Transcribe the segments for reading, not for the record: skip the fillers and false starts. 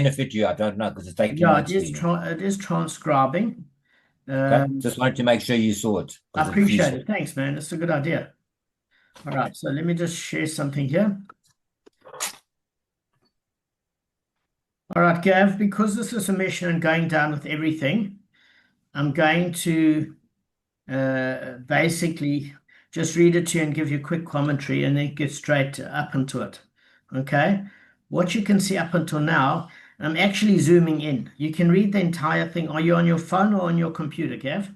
benefit you? I don't know because it's taking Yeah, notes for you. it is transcribing. Okay. Um, Just wanted to make sure you saw it I because it's appreciate useful. it. Thanks, man. That's a good idea. All right, so let me just share something here. All right, Gav, because this is a mission and going down with everything, I'm going to basically just read it to you and give you a quick commentary and then get straight up into it. Okay? What you can see up until now, I'm actually zooming in. You can read the entire thing. Are you on your phone or on your computer, Gav?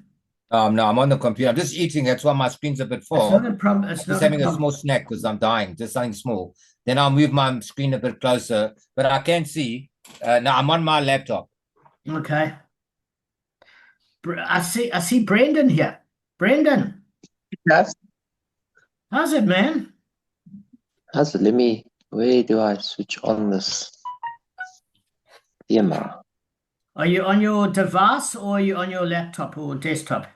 No, I'm on the computer. I'm just eating. That's why my screen's a bit It's not full. a problem. I'm It's just not a having a problem. small snack because I'm dying. Just something small. Then I'll move my screen a bit closer. But I can see. Now I'm on my laptop. Okay. I see Brendan here. Brendan, Yes. how's it, man? Also, let me, where do I switch on this thema? Are you on your device or are you on your laptop or desktop?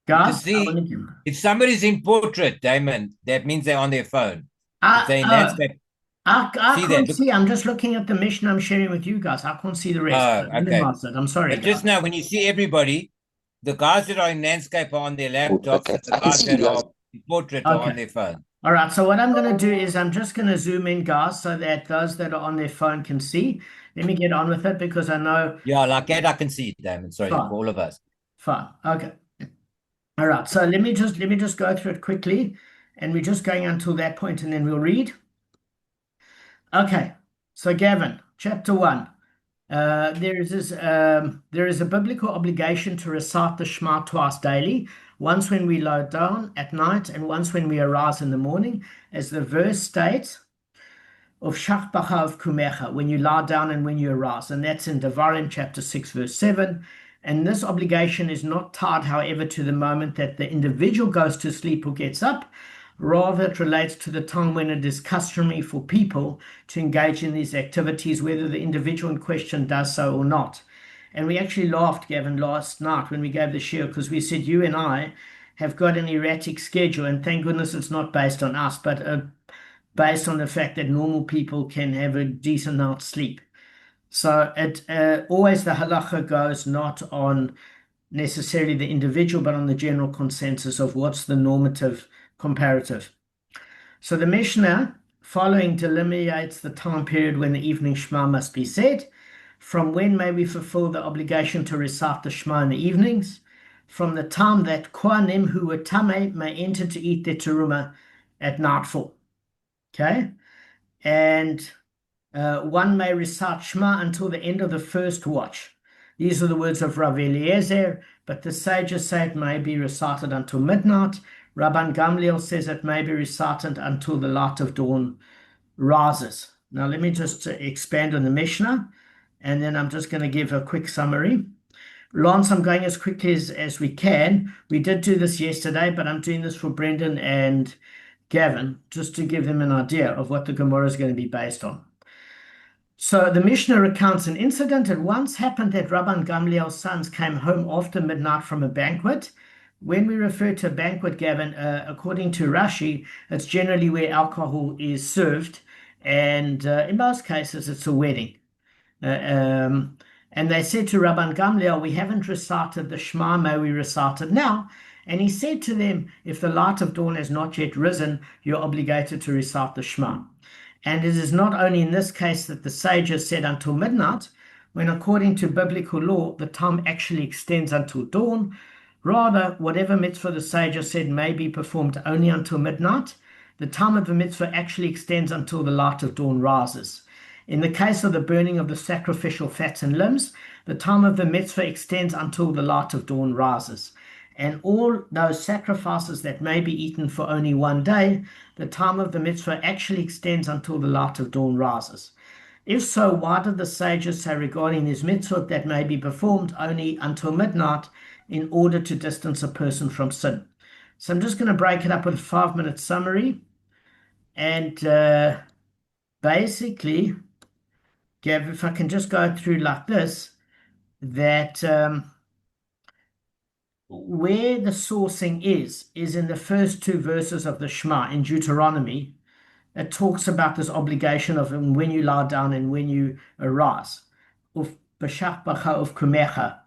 You can Guys, I see want to. if somebody's in portrait, Damon, that means they're on their phone. If I, they're in uh, landscape, I see that. can't Look. see. I'm just looking at the mission I'm sharing with you guys. I can't see the rest. Oh, I okay. minimized it. I'm sorry, But just guys. now, when you see everybody, the guys that are in landscape are on their Oh, laptops, okay. and the I can guys see you that guys. are in portrait are on Okay. their phone. All right. So what I'm going to do is I'm just going to zoom in, guys, so that those that are on their phone can see. Let me get on with it because I know. Yeah, like that, I can see it, Damon. Sorry, Fine. for all of us. Fine. Okay. All right. So let me just go through it quickly, and we're just going until that point, and then we'll read. Okay. So Gavin, chapter one. There is a biblical obligation to recite the Shema twice daily, once when we lie down at night and once when we arise in the morning, as the verse states of Shach B'chav Kumecha, when you lie down and when you arise, and that's in Devarim chapter 6, verse 7. And this obligation is not tied, however, to the moment that the individual goes to sleep or gets up. Rather, it relates to the time when it is customary for people to engage in these activities, whether the individual in question does so or not. And we actually laughed, Gavin, last night when we gave the share because we said you and I have got an erratic schedule, and thank goodness it's not based on us, but based on the fact that normal people can have a decent night's sleep. So it always the halacha goes not on necessarily the individual, but on the general consensus of what's the normative comparative. So the Mishnah following delineates the time period when the evening Shema must be said. From when may we fulfill the obligation to recite the Shema in the evenings? From the time that Kohanim who were Tameh may enter to eat their teruma at nightfall. Okay? And one may recite Shema until the end of the first watch. These are the words of Rav Eliezer, but the sages say it may be recited until midnight. Rabban Gamliel says it may be recited until the light of dawn rises. Now, let me just expand on the Mishnah, and then I'm just going to give a quick summary. Lance, I'm going as quickly as we can. We did do this yesterday, but I'm doing this for Brendan and Gavin, just to give them an idea of what the Gemara is going to be based on. So the Mishnah recounts an incident. It once happened that Rabban Gamliel's sons came home after midnight from a banquet. When we refer to a banquet, Gavin, according to Rashi, it's generally where alcohol is served, and in most cases, it's a wedding. Uh, um, and they said to Rabban Gamliel, "We haven't recited the Shema, may we recite it now?" And he said to them, "If the light of dawn has not yet risen, you're obligated to recite the Shema." And it is not only in this case that the sages said until midnight, when according to biblical law, the time actually extends until dawn. Rather, whatever mitzvah the sages said may be performed only until midnight, the time of the mitzvah actually extends until the light of dawn rises. In the case of the burning of the sacrificial fats and limbs, the time of the mitzvah extends until the light of dawn rises. And all those sacrifices that may be eaten for only one day, the time of the mitzvah actually extends until the light of dawn rises. If so, why did the sages say regarding these mitzvot that may be performed only until midnight in order to distance a person from sin? So I'm just going to break it up with a 5 minute summary. And basically, Gav, if I can just go through like this, that where the sourcing is in the first two verses of the Shema in Deuteronomy. It talks about this obligation of when you lie down and when you arise. Uf b'shach bacha uf kumecha.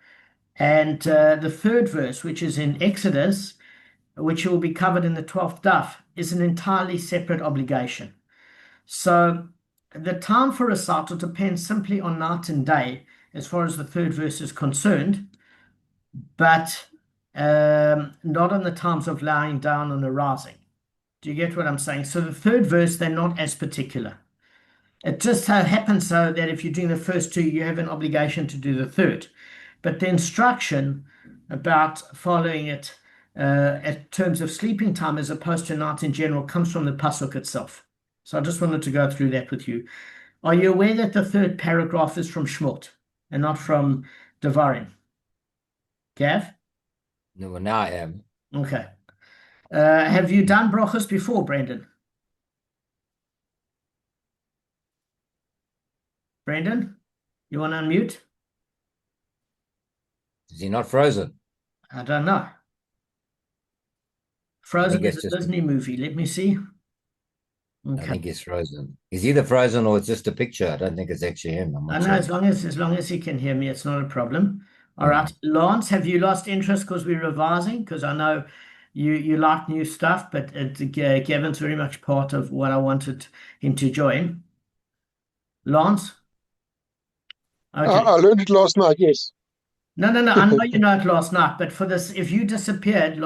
And the third verse, which is in Exodus, which will be covered in the 12th daf, is an entirely separate obligation. So the time for recital depends simply on night and day, as far as the third verse is concerned, but not on the times of lying down and arising. Do you get what I'm saying? So the third verse, they're not as particular. It just so happens so that if you're doing the first two, you have an obligation to do the third. But the instruction about following it in terms of sleeping time as opposed to night in general comes from the pasuk itself. So I just wanted to go through that with you. Are you aware that the third paragraph is from Shmot and not from Devarim? Gav? No, well, now I am. Okay. Have you done brachos before, Brendan? Brendan, you want to unmute? Is he not frozen? I don't know. Frozen is a Disney movie. Let me see. Okay. I think he's frozen. He's either frozen or it's just a picture. I don't think it's actually him. I'm not sure. As long as he can hear me, it's not a problem. All right. Lance, have you lost interest because we're revising? Because I know you like new stuff, but Gavin's very much part of what I wanted him to join. Lance? Okay. I learned it last night, yes. No. I know you know it last night, but for this, if you disappeared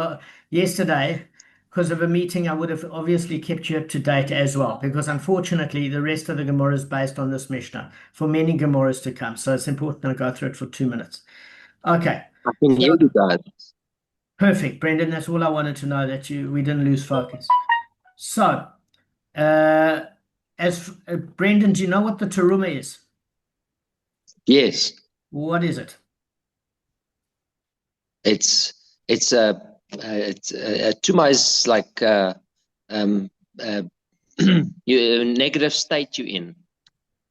yesterday because of a meeting, I would have obviously kept you up to date as well, because unfortunately, the rest of the Gemara is based on this Mishnah for many Gemaras to come. So it's important to go through it for 2 minutes. Okay. I can hear you guys. Perfect, Brendan. That's all I wanted to know, that we didn't lose focus. So, Brendan, do you know what the teruma is? Yes. What is it? It's a tuma is like negative state you're in.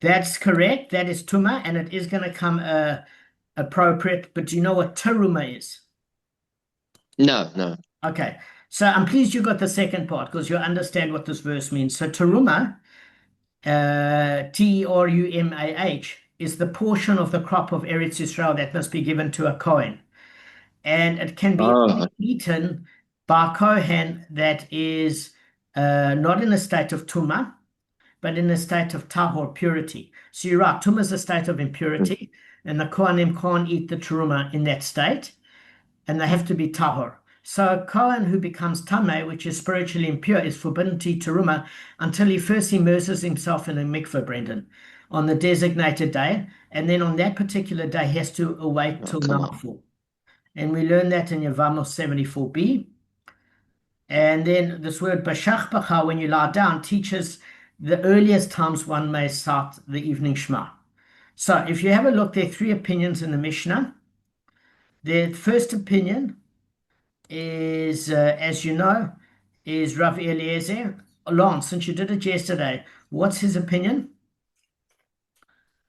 That's correct. That is tuma, and it is going to come appropriate. But do you know what teruma is? No. Okay. So I'm pleased you got the second part, because you understand what this verse means. So teruma, Terumah, is the portion of the crop of Eretz Yisrael that must be given to a Kohen. And it can be eaten by a Kohen that is not in a state of Tumah, but in a state of Tahor, purity. So you're right, Tumah is a state of impurity, and the Kohanim can't eat the Terumah in that state, and they have to be Tahor. So a Kohen who becomes Tameh, which is spiritually impure, is forbidden to eat Terumah until he first immerses himself in a mikveh, Brendan, on the designated day, and then on that particular day he has to await till nightfall. And we learn that in Yevamos 74b. And then this word bashach bacha, when you lie down, teaches the earliest times one may start the evening Shema. So if you have a look, there are 3 opinions in the Mishnah. The first opinion is, as you know, is Rav Eliezer. Lance, since you did it yesterday, what's his opinion?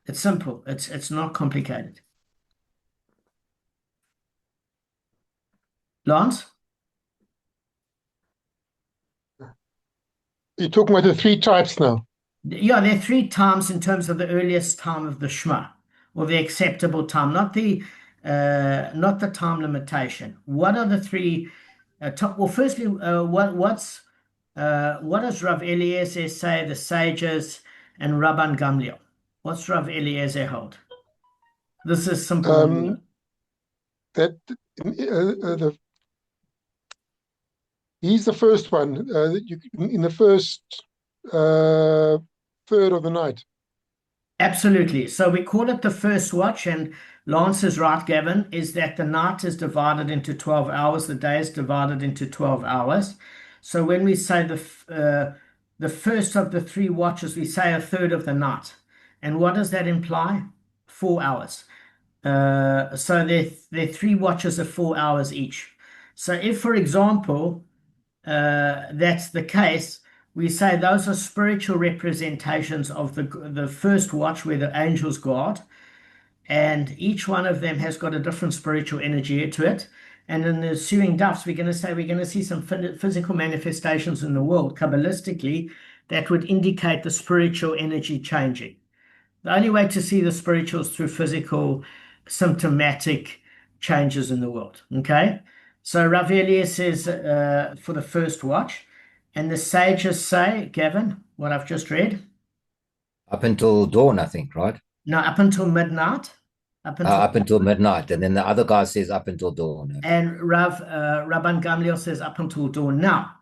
It's simple. It's not complicated. Lance? You're talking about the 3 types now? Yeah, there are 3 times in terms of the earliest time of the Shema, or the acceptable time, not the time limitation. What are the 3? Well, firstly, what does Rav Eliezer say, the sages, and Rabban Gamliel? What's Rav Eliezer hold? This is simple. That he's the first one in the first third of the night. Absolutely. So we call it the first watch, and Lance is right, Gavin, is that the night is divided into 12 hours, the day is divided into 12 hours. So when we say the first of the 3 watches, we say a third of the night. And what does that imply? 4 hours. So they're 3 watches of 4 hours each. So if, for example, that's the case, we say those are spiritual representations of the first watch where the angels guard, and each one of them has got a different spiritual energy to it. And in the ensuing dafs, we're going to see some physical manifestations in the world, Kabbalistically, that would indicate the spiritual energy changing. The only way to see the spiritual is through physical, symptomatic changes in the world. Okay? So Rav Eliezer says for the first watch, and the sages say, Gavin, what I've just read. Up until dawn, I think, right? No, up until midnight. Up until midnight. And then the other guy says up until dawn. And Rabban Gamliel says up until dawn. Now,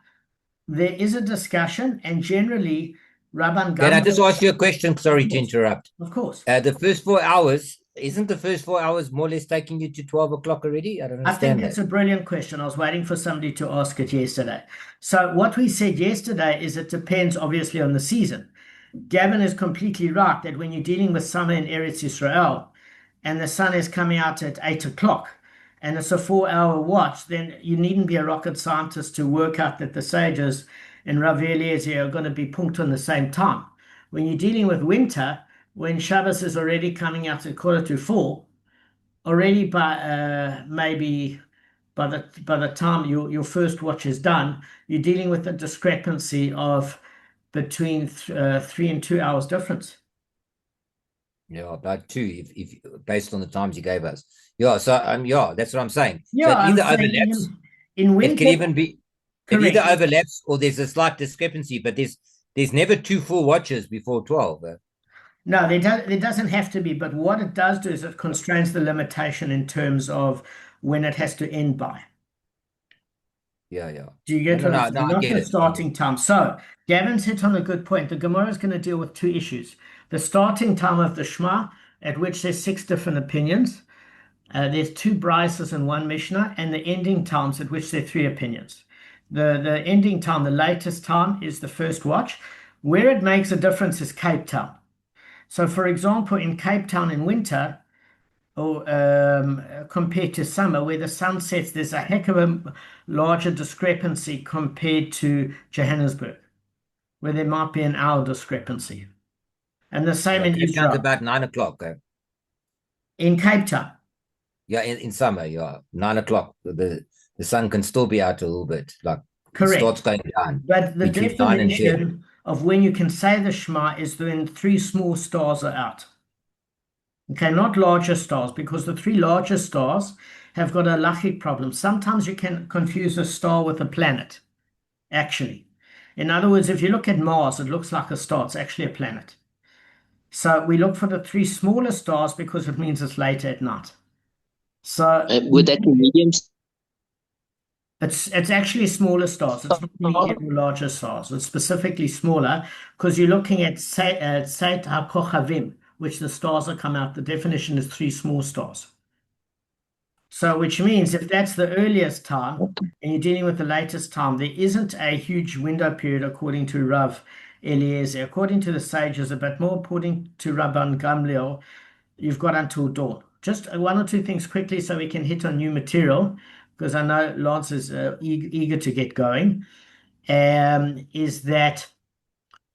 there is a discussion, and generally, Rabban Gamliel... Can I just ask you a question? Sorry to interrupt. Of course. The first 4 hours, isn't the first 4 hours more or less taking you to 12 o'clock already? I don't understand. I think that's a brilliant question. I was waiting for somebody to ask it yesterday. So what we said yesterday is it depends obviously on the season. Gavin is completely right that when you're dealing with summer in Eretz Yisrael and the sun is coming out at 8 o'clock and it's a 4-hour watch, then you needn't be a rocket scientist to work out that the sages and Rav Eliezer are going to be punct on the same time. When you're dealing with winter, when Shabbos is already coming out at 3:45, already by maybe by the time your first watch is done, you're dealing with a discrepancy of between 3 and 2 hours difference. Yeah, about 2, if based on the times you gave us. Yeah, so yeah, that's what I'm saying. Yeah, so it either overlaps. In winter, it can even be. correct. It either overlaps or there's a slight discrepancy, but there's never 2 full watches before 12. No, there doesn't have to be, but what it does do is it constrains the limitation in terms of when it has to end by. Yeah. Do you get what I'm saying? No, I Not get the it. starting time. So Gavin's hit on a good point. The Gemara is going to deal with 2 issues. The starting time of the Shema, at which there's 6 different opinions. There's 2 brises and 1 Mishna, and the ending times at which there are 3 opinions. The ending time, the latest time, is the first watch. Where it makes a difference is Cape Town. So, for example, in Cape Town in winter, or compared to summer, where the sun sets, there's a heck of a larger discrepancy compared to Johannesburg, where there might be an hour discrepancy. And the same in Cape Town's Israel. about 9 o'clock. In Cape Town. Yeah, in summer, yeah, 9 o'clock. The sun can still be out a little bit, like Correct. It starts going down. But the between 9 and 10. definition of when you can say the Shema is when 3 small stars are out. Okay, not larger stars, because the 3 larger stars have got a halachic problem. Sometimes you can confuse a star with a planet, actually. In other words, if you look at Mars, it looks like a star. It's actually a planet. So we look for the 3 smaller stars because it means it's later at night. So Would that be mediums? it's actually smaller stars. It's not medium or larger stars. It's specifically smaller because you're looking at Seit HaKochavim, which the stars that come out. The definition is 3 small stars. So which means if that's the earliest time and you're dealing with the latest time, there isn't a huge window period according to Rav Eliezer. According to the sages, a bit more according to Rabban Gamliel, you've got until dawn. Just 1 or 2 things quickly so we can hit on new material, because I know Lance is eager to get going, is that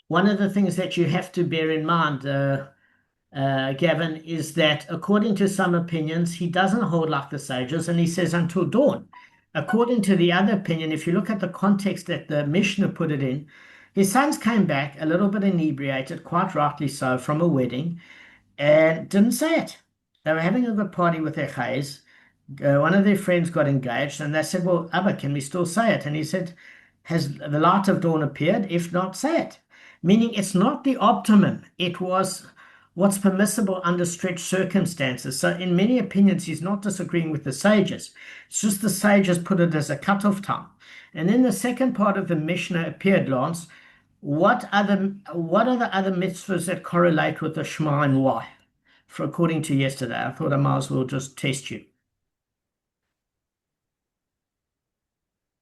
one of the things that you have to bear in mind, Gavin, is that according to some opinions, he doesn't hold like the sages, and he says until dawn. According to the other opinion, if you look at the context that the Mishna put it in, his sons came back a little bit inebriated, quite rightly so, from a wedding, and didn't say it. They were having a good party with their chayes. One of their friends got engaged, and they said, well, Abba, can we still say it? And he said, has the light of dawn appeared? If not, say it. Meaning it's not the optimum. It was what's permissible under stretched circumstances. So in many opinions, he's not disagreeing with the sages. It's just the sages put it as a cutoff time. And then the second part of the Mishnah appeared, Lance. What are the other mitzvahs that correlate with the Shema and why? According to yesterday, I thought I might as well just test you.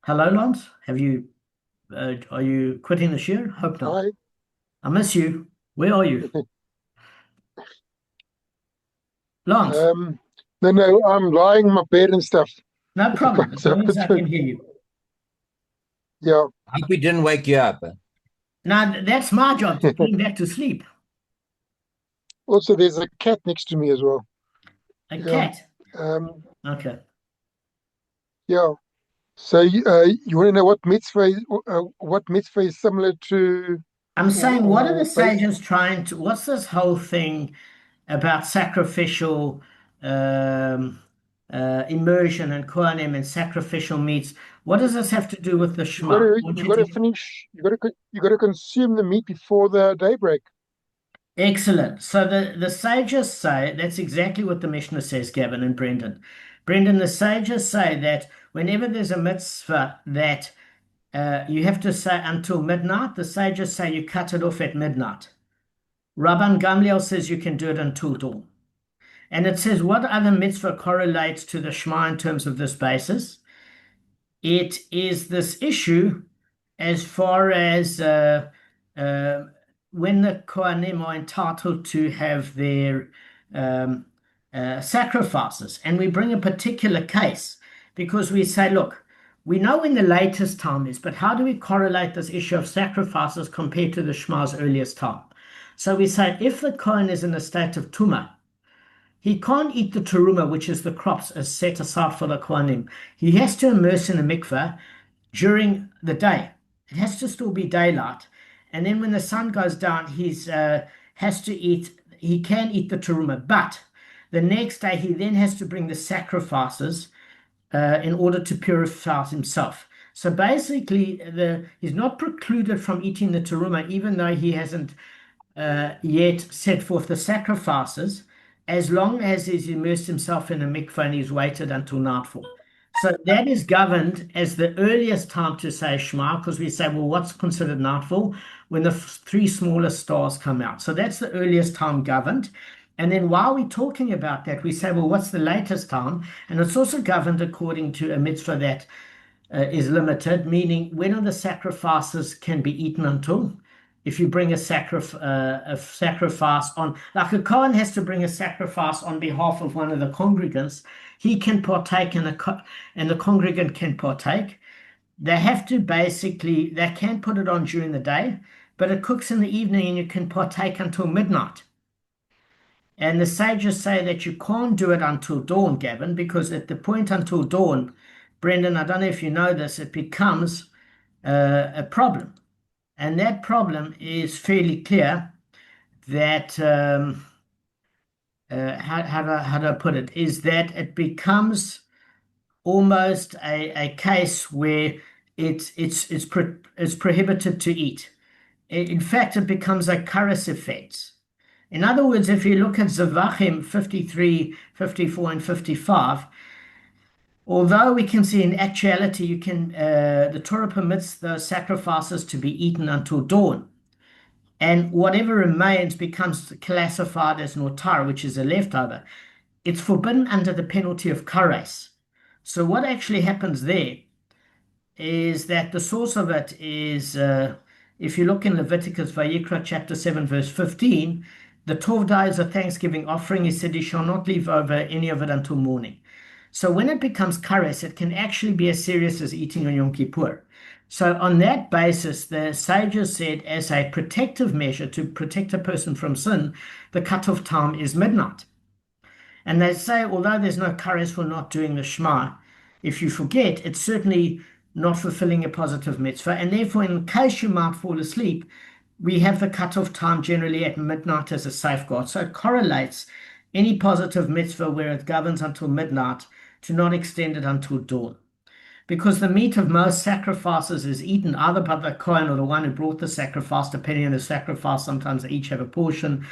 Hello, Lance. Are you quitting the share? Hope not. Hi. I miss you. Where are you? Lance. No, I'm lying in my bed and stuff. No problem. As long as I can hear you. Yeah. I hope we didn't wake you up. Now, that's my job, to bring back to sleep. Also, there's a cat next to me as well. A cat? Um, Okay. Yeah. So you want to know what mitzvah is similar to, I'm saying, what are the or based? sages trying to, what's this whole thing about sacrificial um, immersion and kohanim and sacrificial meats? What does this have to do with the You got Shema? I to want you you got to to finish. You got to consume the meat before the daybreak. Excellent. So the sages say that's exactly what the Mishnah says, Gavin and Brendan. Brendan, the sages say that whenever there's a mitzvah that you have to say until midnight, the sages say you cut it off at midnight. Rabban Gamliel says you can do it until dawn. And it says what other mitzvah correlates to the Shema in terms of this basis? It is this issue as far as uh, when the Kohanim are entitled to have their um, sacrifices. And we bring a particular case because we say, look, we know when the latest time is, but how do we correlate this issue of sacrifices compared to the Shema's earliest time? So we say if the Kohen is in a state of Tumah, he can't eat the teruma, which is the crops as set aside for the Kohanim. He has to immerse in the mikveh during the day. It has to still be daylight. And then when the sun goes down, he's has to eat, he can eat the teruma. But the next day, he then has to bring the sacrifices in order to purify himself. So basically, he's not precluded from eating the teruma, even though he hasn't yet set forth the sacrifices, as long as he's immersed himself in a mikveh and he's waited until nightfall. So that is governed as the earliest time to say Shema, because we say, well, what's considered nightfall? When the three smallest stars come out. So that's the earliest time governed. And then while we're talking about that, we say, well, what's the latest time? And it's also governed according to a mitzvah that is limited, meaning when are the sacrifices can be eaten until? If you bring a sacrifice on, like a Kohen has to bring a sacrifice on behalf of one of the congregants, he can partake and the congregant can partake. They have to basically, they can put it on during the day, but it cooks in the evening and you can partake until midnight. And the sages say that you can't do it until dawn, Gavin, because at the point until dawn, Brendan, I don't know if you know this, it becomes a problem. And that problem is fairly clear that, how do I put it, is that it becomes almost a case where it's prohibited to eat. In fact, it becomes a karas effect. In other words, if you look at Zavachim 53, 54, and 55, although we can see in actuality the Torah permits the sacrifices to be eaten until dawn, and whatever remains becomes classified as notar, which is a leftover. It's forbidden under the penalty of kares. So what actually happens there is that the source of it is, if you look in Leviticus Vayikra chapter 7 verse 15, the 12 days of thanksgiving offering, he said, he shall not leave over any of it until morning. So when it becomes kares, it can actually be as serious as eating on Yom Kippur. So on that basis, the sages said as a protective measure to protect a person from sin, the cutoff time is midnight. And they say, although there's no kares for not doing the Shema, if you forget, it's certainly not fulfilling a positive mitzvah. And therefore, in case you might fall asleep, we have the cutoff time generally at midnight as a safeguard. So it correlates any positive mitzvah where it governs until midnight to not extend it until dawn. Because the meat of most sacrifices is eaten either by the Kohen or the one who brought the sacrifice, depending on the sacrifice. Sometimes they each have a portion.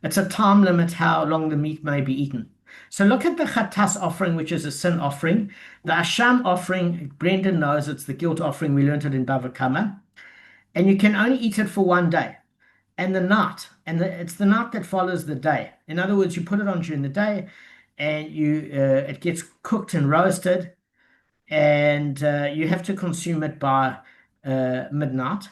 It's a time limit how long the meat may be eaten. So look at the Chatas offering, which is a sin offering. The Asham offering, Brendan knows it's the guilt offering. We learned it in Bava Kama. And you can only eat it for one day. And the night, it's the night that follows the day. In other words, you put it on during the day, and it gets cooked and roasted, and you have to consume it by midnight.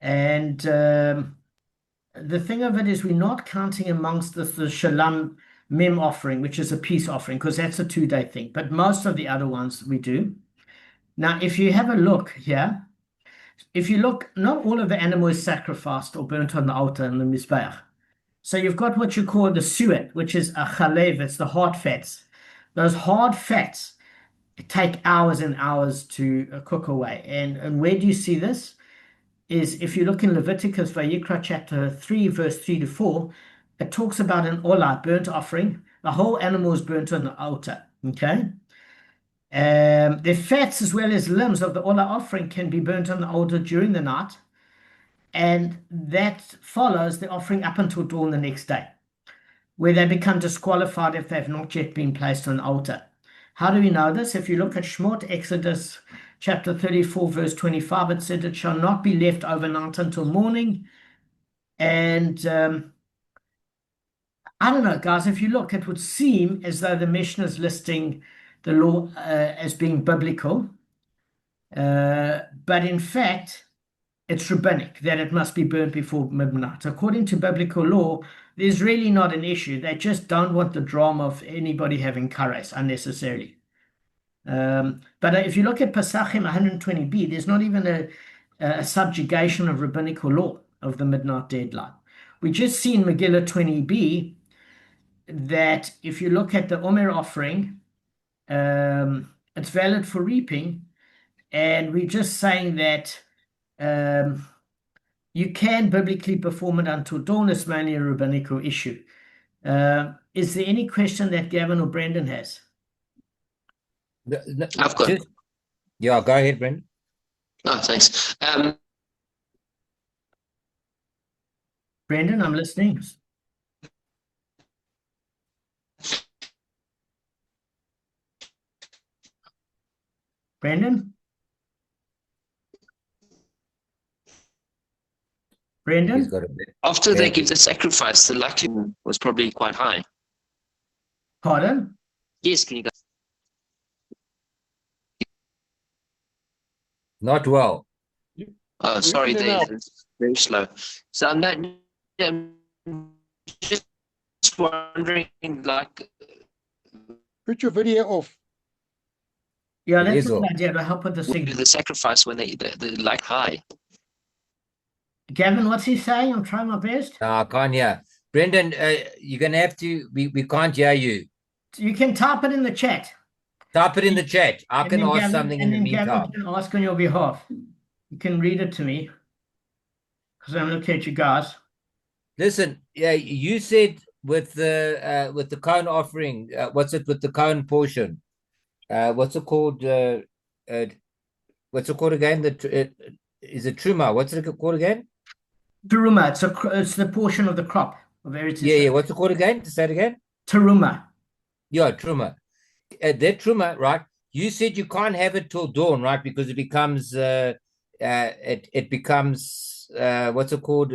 And the thing of it is, we're not counting amongst the Shalom Mem offering, which is a peace offering, because that's a 2-day thing. But most of the other ones we do. Now, if you have a look here, if you look, not all of the animal is sacrificed or burnt on the altar in the Mizbeach. So you've got what you call the suet, which is a chalev, it's the hard fats. Those hard fats take hours and hours to cook away. And where do you see this? Is if you look in Leviticus, Vayikra chapter 3, verse 3 to 4, it talks about an olah, burnt offering. The whole animal is burnt on the altar. Okay. The fats as well as limbs of the olah offering can be burnt on the altar during the night, and that follows the offering up until dawn the next day, where they become disqualified if they've not yet been placed on the altar. How do we know this? If you look at Shmot, Exodus chapter 34, verse 25, it said, "It shall not be left overnight until morning." And I don't know, guys, if you look, it would seem as though the Mishnah is listing the law as being biblical. But in fact, it's rabbinic that it must be burnt before midnight. According to biblical law, there's really not an issue. They just don't want the drama of anybody having kares unnecessarily. But if you look at Pesachim 120b, there's not even a subjugation of rabbinical law of the midnight deadline. We just see in Megillah 20b that if you look at the Omer offering, it's valid for reaping, and we're just saying that you can biblically perform it until dawn. It's mainly a rabbinical issue. Is there any question that Gavin or Brendan has? I've got. Yeah, go ahead, Brendan. Oh, thanks. Brendan, I'm listening. Brendan? Brendan? After they give the sacrifice, the likelihood was probably quite high. Pardon? Yes, can you guys? Not well. Oh, sorry, it's very slow. So I'm just wondering, like, Put your video off. Yeah, that's a good idea to help with the do signal. the sacrifice when they like high. Gavin, what's he saying? I'm trying my best. No, I can't hear. Brendan, you're going to have to, we can't hear you. You can type it in the chat. Type it in the chat. I And can then ask Gavin- something in and the then meantime. Gavin can ask on your behalf. You can read it to me because I'm looking at you guys. Listen, yeah, you said with the Cohen offering, what's it with the Cohen portion? What's it called? What's it called again? Is it Truma? What's it called again? Teruma, it's the portion of the crop of Eretz Yeah, Yisrael. what's it called again? Say it again. Teruma. Yeah, Truma. That Truma, right? You said you can't have it till dawn, right? Because it becomes it becomes what's it called?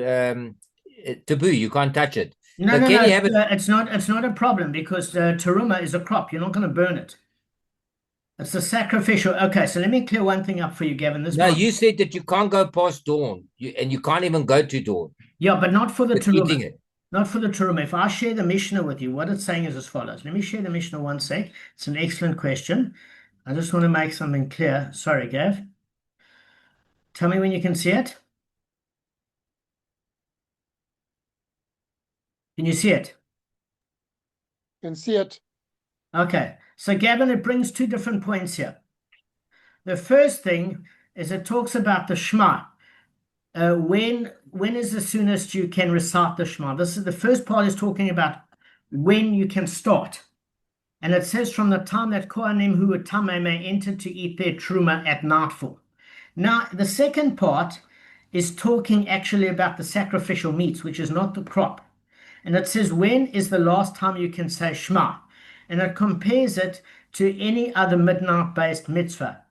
Taboo. You can't touch it. No, But no, can no. you have it? It's not a problem because teruma is a crop. You're not going to burn it. It's a sacrificial. Okay, so let me clear one thing up for you, Gavin. No, you said that you can't go past dawn, and you can't even go to dawn. Yeah, but not for the With eating teruma. it. Not for the teruma. If I share the Mishnah with you, what it's saying is as follows. Let me share the Mishnah one sec. It's an excellent question. I just want to make something clear. Sorry, Gav. Tell me when you can see it. Can you see it? Can see it. Okay. So, Gavin, it brings two different points here. The first thing is it talks about the Shema. When is the soonest you can recite the Shema? This is the first part is talking about when you can start. And it says from the time that Kohanim who are Tameh may enter to eat their Truma at nightfall. Now, the second part is talking actually about the sacrificial meats, which is not the crop. And it says, when is the last time you can say Shema? And it compares it to any other midnight-based mitzvah,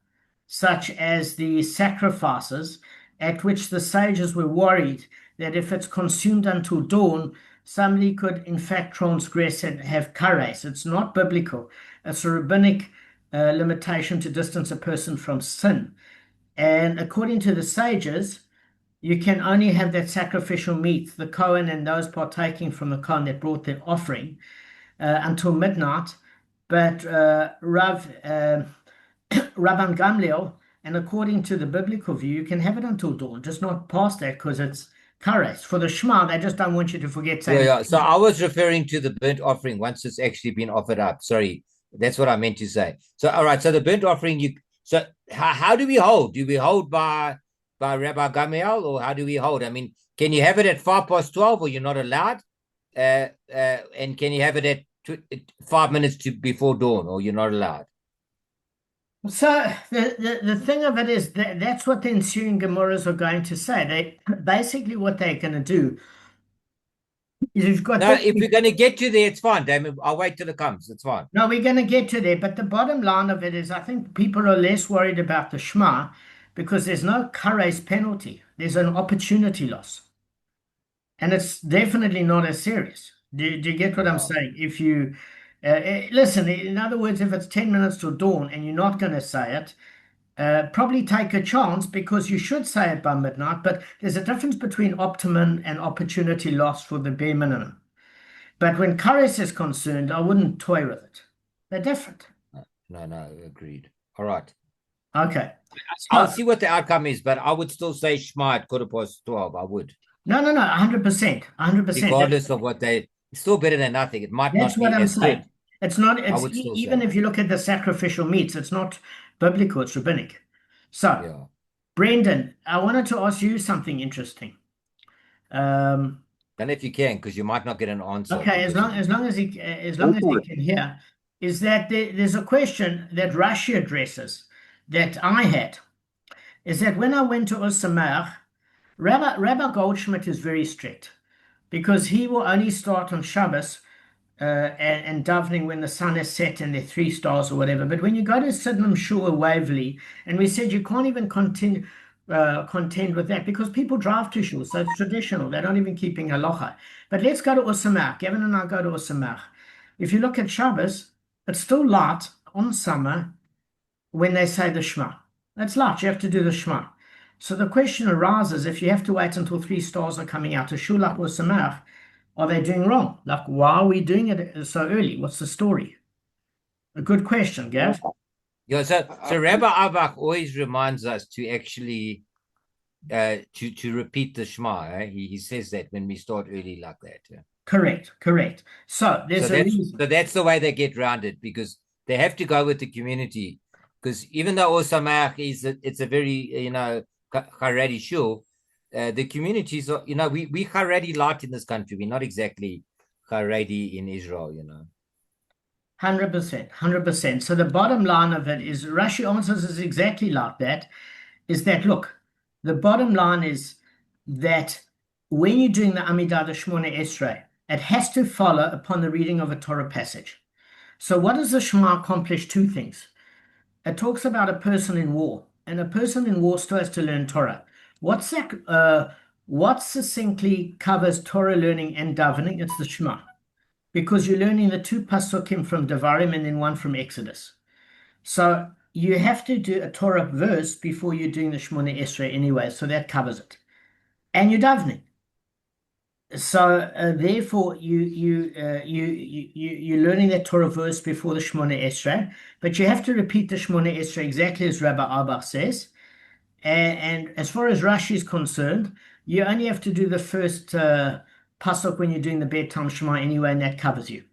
such as the sacrifices, at which the sages were worried that if it's consumed until dawn, somebody could in fact transgress and have kares. It's not biblical. It's a rabbinic limitation to distance a person from sin. And according to the sages, you can only have that sacrificial meat, the Kohen and those partaking from the Kohen that brought their offering, until midnight. But Rabban Gamliel, and according to the biblical view, you can have it until dawn, just not past that because it's kares. For the Shema, they just don't want you to forget saying. Yeah. So I was referring to the burnt offering once it's actually been offered up. Sorry. That's what I meant to say. So, all right. So the burnt offering, so how do we hold? Do we hold by Rabbi Gamliel, or how do we hold? I mean, can you have it at 12:05, or you're not allowed? And can you have it at 5 minutes before dawn, or you're not allowed? So the thing of it is that's what the ensuing Gemaras are going to say. They basically what they're going to do is you've got No, if we're going to get to there, it's fine, Damon. I'll wait till it comes. It's fine. No, we're going to get to there, but the bottom line of it is I think people are less worried about the Shema because there's no kares penalty. There's an opportunity loss. And it's definitely not as serious. Do you get what I'm saying? If you listen, in other words, if it's 10 minutes till dawn and you're not going to say it, probably take a chance because you should say it by midnight. But there's a difference between optimum and opportunity loss for the bare minimum. But when kares is concerned, I wouldn't toy with it. They're different. No, agreed. All right. Okay. I'll see what the outcome is, but I would still say Shema at 12:15. I would. No, 100%. 100%. Regardless of what it's still better than nothing. It might not be as good. It's not, even if you look at the sacrificial meats, it's not biblical, it's rabbinic. So, yeah. Brendan, I wanted to ask you something interesting. Don't know if you can, because you might not get an answer. Okay, as long as he can hear, is that there's a question that Rashi addresses that I had, is that when I went to Osamer, Rabbi Goldschmidt is very strict because he will only start on Shabbos and davening when the sun is set and they're 3 stars or whatever. But when you go to Sydenham Shul Waverley, and we said you can't even contend with that because people drive to Shul, so it's traditional. They're not even keeping halacha. But let's go to Osamach. Gavin and I go to Osamach. If you look at Shabbos, it's still light on summer when they say the Shema. It's light. You have to do the Shema. So the question arises, if you have to wait until 3 stars are coming out to Shul or Samach, are they doing wrong? Like, why are we doing it so early? What's the story? A good question, Gav. Yeah, so Rabbi Abach always reminds us to actually to repeat the Shema. Eh? He says that when we start early like that. Yeah. Correct. So that's the way they get around it, because they have to go with the community. Because even though Osamach it's a very Haredi shul, the communities are, we Haredi light in this country. We're not exactly Haredi in Israel, 100%. So the bottom line of it is, Rashi answers is exactly like that, is that, look, the bottom line is that when you're doing the Amidah, the Shmona Esrei, it has to follow upon the reading of a Torah passage. So what does the Shema accomplish? 2 things. It talks about a person in war, and a person in war still has to learn Torah. What succinctly covers Torah learning and davening? It's the Shema, because you're learning the 2 pasukim from Devarim and then 1 from Exodus. So you have to do a Torah verse before you're doing the Shemona Esrei anyway, so that covers it. And you're davening. So therefore, you're learning that Torah verse before the Shemona Esrei, but you have to repeat the Shemona Esrei exactly as Rabbi Arbach says. And as far as Rashi is concerned, you only have to do the first pasuk when you're doing the bedtime Shema anyway, and that covers you.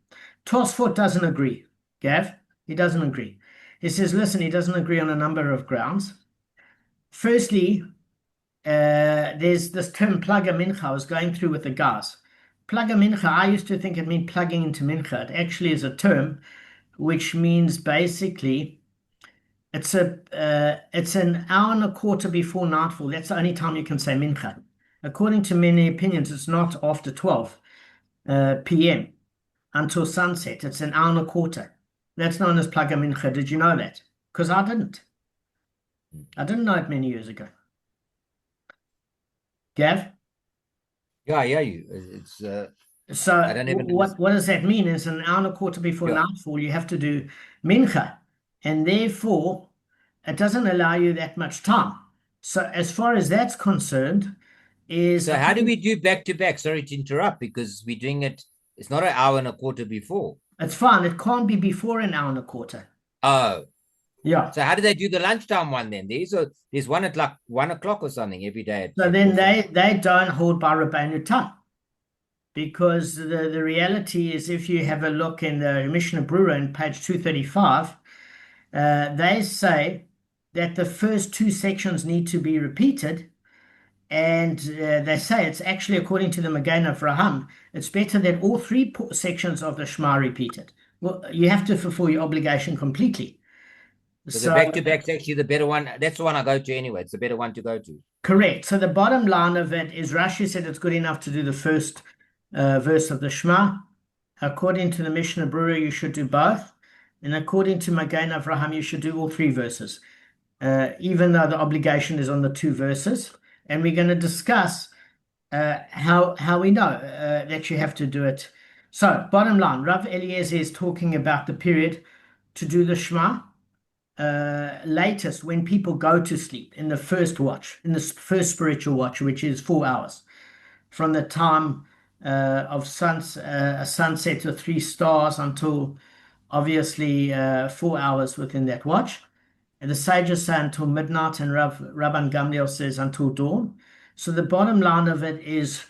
Tosfot doesn't agree, Gav. He doesn't agree. He says, listen, he doesn't agree on a number of grounds. Firstly, there's this term plugga mincha. I was going through with the guys. Plugga mincha, I used to think it meant plugging into mincha. It actually is a term which means basically it's an hour and a quarter before nightfall. That's the only time you can say mincha. According to many opinions, it's not after 12 p.m. until sunset. It's an hour and a quarter. That's known as plugga mincha. Did you know that? Because I didn't. I didn't know it many years ago. Gav? Yeah, you. It's so I don't even what does that mean? It's an hour and a quarter before nightfall. You have to do mincha, and therefore it doesn't allow you that much time. So as far as that's concerned, so how do we do back to back? Sorry to interrupt, because we're doing it. It's not an hour and a quarter before. It's fine. It can't be before an hour and a quarter. Oh. Yeah. So how do they do the lunchtime one then? There's one at like 1 o'clock or something every day. So then they don't hold by Rabbeinu Tam. because the reality is, if you have a look in the Mishna in page 235, they say that the first two sections need to be repeated. And they say it's actually, according to the Magen of Raham, it's better that all three sections of the Shema are repeated. Well, you have to fulfill your obligation completely. So the back-to-back's actually the better one. That's the one I go to anyway. It's the better one to go to. Correct. So the bottom line of it is Rashi said it's good enough to do the first verse of the Shema. According to the Mishnah Berurah, you should do both. And according to Magen Avraham, you should do all three verses, even though the obligation is on the two verses. And we're going to discuss how we know that you have to do it. So, bottom line, Rav Eliezer is talking about the period to do the Shema latest when people go to sleep in the first watch, in the first spiritual watch, which is 4 hours from the time of sunset to 3 stars until obviously 4 hours within that watch. And the sages say until midnight, and Rabban Gamliel says until dawn. So the bottom line of it is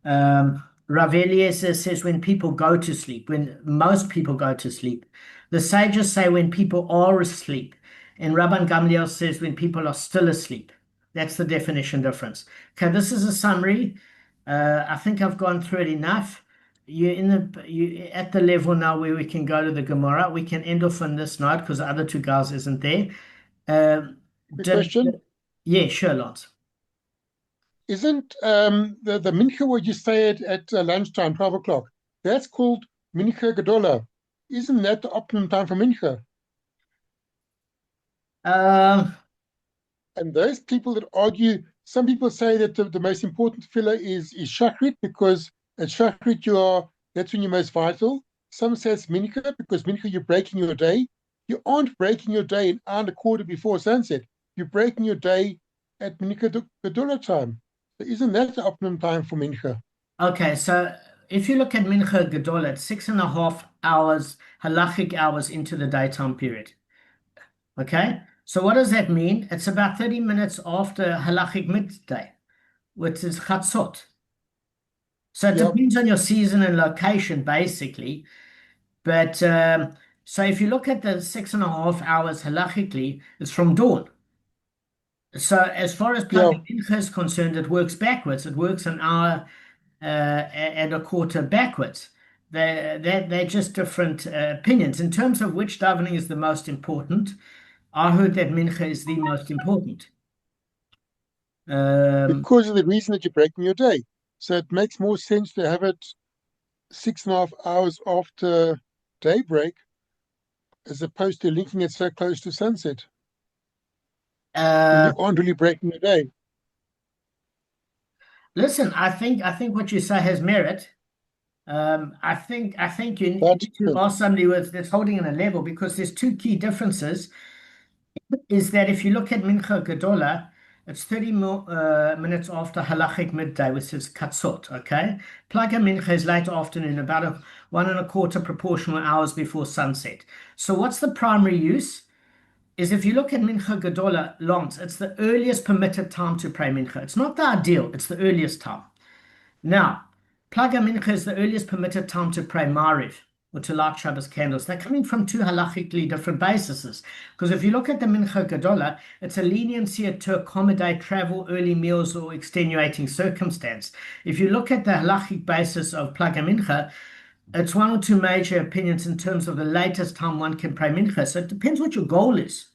Rav Eliezer says when people go to sleep, when most people go to sleep. The sages say when people are asleep. And Rabban Gamliel says when people are still asleep. That's the definition difference. Okay, this is a summary. I think I've gone through it enough. You're at the level now where we can go to the Gemara. We can end off on this note because the other two guys isn't there. Question? Yeah, sure, Lance. Isn't the mincha what you say at lunchtime, 12 o'clock, that's called mincha gedola? Isn't that the optimum time for mincha? And those people that argue, some people say that the most important filler is shachrit, because at shachrit that's when you're most vital. Some say it's mincha because mincha you're breaking your day. You aren't breaking your day an hour and a quarter before sunset. You're breaking your day at mincha gedola time. So isn't that the optimum time for mincha? Okay, so if you look at mincha gedola, it's 6.5 hours, halachic hours into the daytime period. Okay, so what does that mean? It's about 30 minutes after halachic midday, which is chatzot. So it depends on your season and location, basically. But so if you look at the 6.5 hours halachically, it's from dawn. So as far as Plug Mincha is concerned, it works backwards. It works an hour and a quarter backwards. They're just different opinions. In terms of which davening is the most important, I heard that Mincha is the most important. Because of the reason that you're breaking your day. So it makes more sense to have it 6.5 hours after daybreak as opposed to linking it so close to sunset. You aren't really breaking your day. Listen, I think what you say has merit. I think you need to ask somebody that's holding in a level, because there's two key differences. Is that if you look at Mincha Gedola, it's 30 minutes after halachic midday, which is katzot, okay? Plaga Mincha is late afternoon, about 1.25 proportional hours before sunset. So what's the primary use? Is if you look at Mincha Gedola, Lance, it's the earliest permitted time to pray Mincha. It's not the ideal, it's the earliest time. Now, Plaga Mincha is the earliest permitted time to pray Mariv, or to light Shabbos candles. They're coming from two halachically different bases. Because if you look at the Mincha Gedola, it's a leniency to accommodate travel, early meals, or extenuating circumstance. If you look at the halachic basis of Plaga Mincha, it's one or two major opinions in terms of the latest time one can pray Mincha. So it depends what your goal is.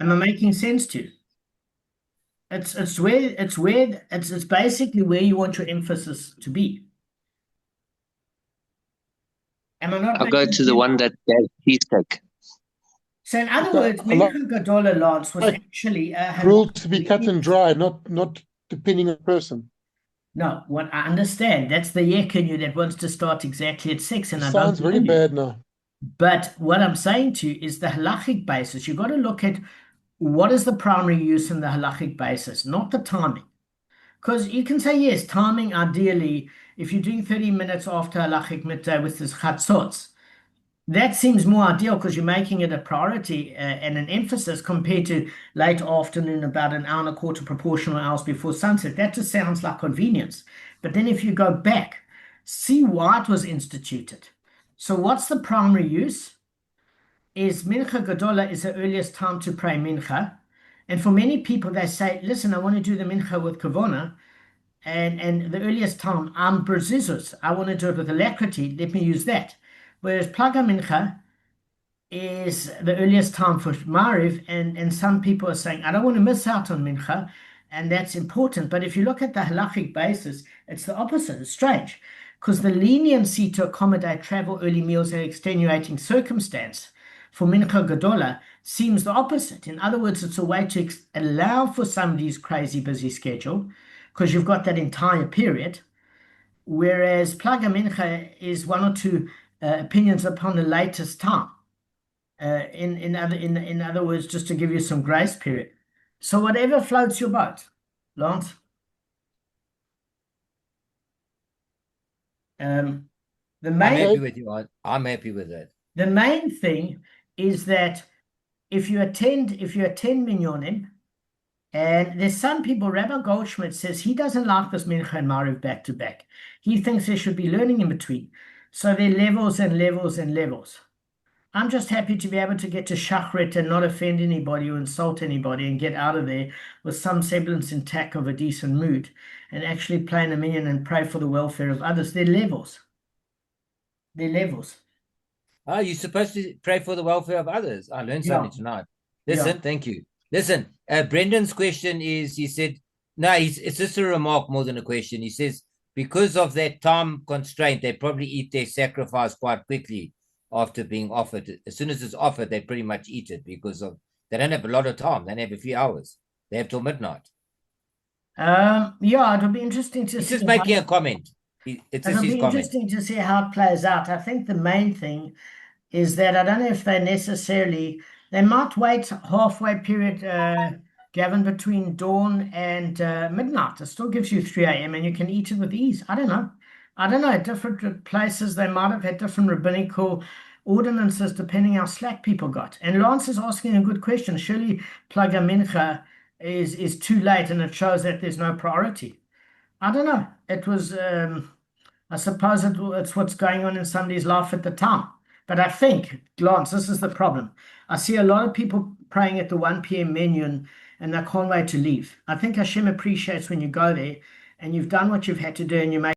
Am I making sense to you? It's basically where you want your emphasis to be. Am I not? I'll go to the one that gave cheesecake. So in other words, Mincha Gedola, Lance, was actually rule to be cut and dry, not depending on the person. No, what I understand, that's the yek in you that wants to start exactly at 6, and sounds very bad now. But what I'm saying to you is the halachic basis. You've got to look at what is the primary use in the halachic basis, not the timing. Because you can say, yes, timing ideally, if you're doing 30 minutes after halachic midday with this chatzot, That seems more ideal because you're making it a priority and an emphasis compared to late afternoon, about an hour and a quarter proportional hours before sunset. That just sounds like convenience. But then if you go back, see why it was instituted. So what's the primary use? Is Mincha Gedola is the earliest time to pray Mincha. And for many people, they say, listen, I want to do the Mincha with Kavona. And the earliest time, I'm Berachos. I want to do it with alacrity. Let me use that. Whereas Plaga Mincha is the earliest time for Mariv, and some people are saying, I don't want to miss out on Mincha, and that's important. But if you look at the halachic basis, it's the opposite. It's strange, because the leniency to accommodate travel, early meals, and extenuating circumstance for Mincha Gedola seems the opposite. In other words, it's a way to allow for somebody's crazy busy schedule, because you've got that entire period. Whereas Plaga Mincha is one or two opinions upon the latest time. In other words, just to give you some grace period. So whatever floats your boat, Lance. I'm happy with you. I'm happy with that. The main thing is that if you attend minyanim, and there's some people, Rabbi Goldschmidt says he doesn't like this Mincha and Mariv back to back. He thinks there should be learning in between. So there are levels and levels and levels. I'm just happy to be able to get to Shachrit and not offend anybody or insult anybody and get out of there with some semblance intact of a decent mood and actually play in a minyan and pray for the welfare of others. They're levels. They're levels. Oh, you're supposed to pray for the welfare of others. I learned something tonight. Listen, thank you. Listen, Brendan's question is, he said, no, it's just a remark more than a question. He says, because of that time constraint, they probably eat their sacrifice quite quickly after being offered. As soon as it's offered, they pretty much eat it because they don't have a lot of time. They don't have a few hours. They have till midnight. It'll be interesting to see. He's just making a comment. It'll be interesting to see how it plays out. I think the main thing is that I don't know if they might wait halfway period, Gavin, between dawn and midnight. It still gives you 3 a.m. and you can eat it with ease. I don't know. At different places, they might have had different rabbinical ordinances depending how slack people got. And Lance is asking a good question. Surely Plaga Mincha is too late and it shows that there's no priority. I don't know. It was, I suppose it's what's going on in somebody's life at the time. But I think, Lance, this is the problem. I see a lot of people praying at the 1 p.m. minyan and they can't wait to leave. I think Hashem appreciates when you go there and you've done what you've had to do and you make